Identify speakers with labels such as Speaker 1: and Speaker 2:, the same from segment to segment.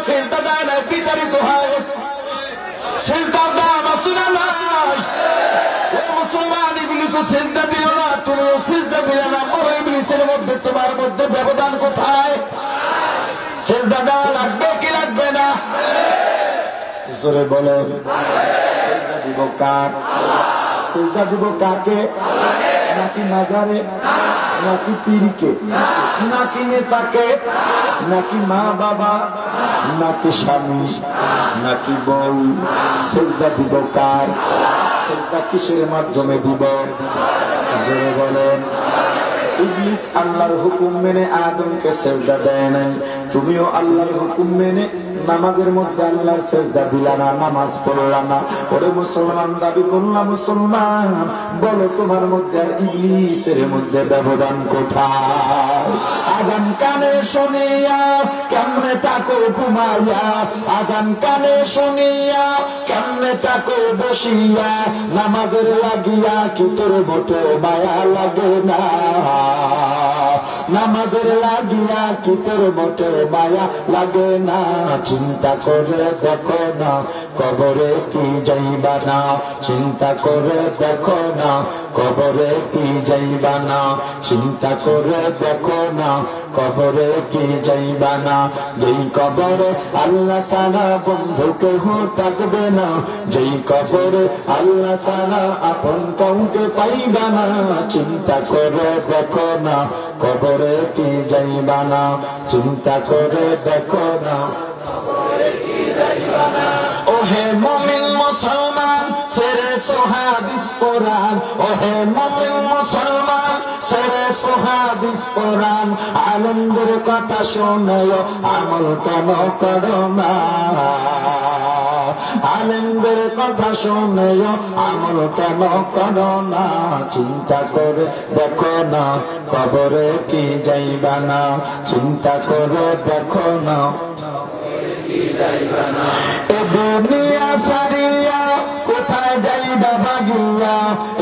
Speaker 1: সেজদা দেয় না, বিতাড়িত হয়ে গেছে। সেজদার দাম আছে না নাই? ও মুসলমান, ইবলিসও সেজদা দিল না, তুমিও সেজদা দিলে না। ও ইবলিসের মধ্যে তোমার মধ্যে ব্যবধান কোথায়? সেজদা দেওয়া লাগবে কি লাগবে না? জোরে বলেন। সেজদা দিব কার? সেজদা দিব কাকে? নাকি মাজারে, নাকি পীরকে, নাকি নেতাকে, নাকি মা বাবা, নাকি স্বামী, নাকি বউ? সেজদা দিব কার? সেজদা কিসের মাধ্যমে দিব? জোরে বলেন। ইবলিস আল্লাহর হুকুম মেনে আদমকে সেজদা দেয় নাই, তুমিও আল্লাহর হুকুম মেনে নামাজের মধ্যে আল্লাহর সেজদা দিলা না, নামাজ পড়লা না। ওরে মুসলমান, দাবি করলাম মুসলমান, বলো তোমার মধ্যে আর ইবলিসের মধ্যে ব্যবধান কোথায়? আজান কানে শুনিয়া কেমনে তাকো ঘুমাইয়া, আজান কানে শুনিয়া কেমনে তাকো বসিয়া, নামাজের লাগিয়া কি তোর মোটে মায়া লাগে না? নামাজের লাগিয়া কি তোর মোটে মায়া লাগে না? চিন্তা করে দেখো না, কবরে কি যাইবা না? চিন্তা করে দেখো না, কবরে কি যাইবা না? চিন্তা করে দেখো না, কবরে কি যাইবা না? যেই কবরে আল্লাহ সানা বন্ধু কেহ থাকবে না, যেই কবরে আল্লাহ সানা আপন কাউকে পাইবা না। চিন্তা করে দেখো না, কবরে কি যাইবা না? চিন্তা করে দেখো না, ওহে মুমিন মুসলমান সেরে সোহাদিস কোরআন, ওহে মুমিন মুসলমান সেরে সোহাদিস কোরআন, আনন্দের কথা শোনো আমল কেন করো না? আনন্দের কথা শোনো আমল কেন করো না? চিন্তা করে দেখো না, কবরে কি যাইবা না? চিন্তা করে দেখো না, এ দুনিয়া সারিয়া কোথায় যাইবা ভাগিয়া,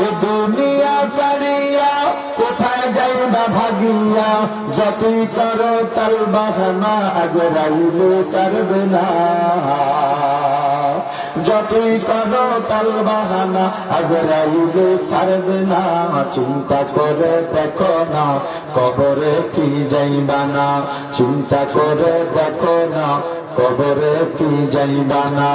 Speaker 1: এ দুনিয়া সারিয়া কোথায় যাইবা ভাগিয়া, যতই করো তাল বাহানা আজরাইলে সারবে না। যতই করো তাল বাহানা আজরাইলে সারবে না। চিন্তা করে দেখো না, কবরে কি যাইবা না? চিন্তা করে দেখো না, কবরে কি যাইবা না?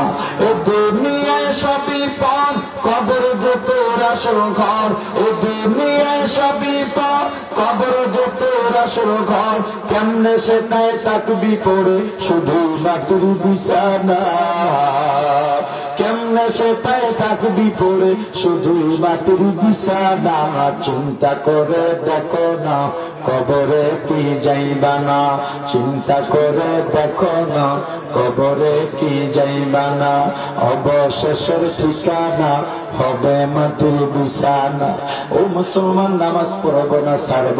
Speaker 1: এ দুনিয়ায় সবই পর, কবর যে তোর আসল ঘর। এ দুনিয়ায় সবই পর, কবর যে তোর আসল ঘর। কেমনে সেটাই তাকবি পড়ে শুধু মাটির বিছানা, কেমনে সেটাই তাকবি পড়ে শুধু মাটির বিছানা। চিন্তা করে দেখো না, কবরে কি যাইবা না? চিন্তা করে দেখো না, কবরে কি যাইবা না? অবশেষের ঠিকানা হবে মাটির বিছানা। ও মুসলমান, নামাজ পড়ব না ছাড়ব?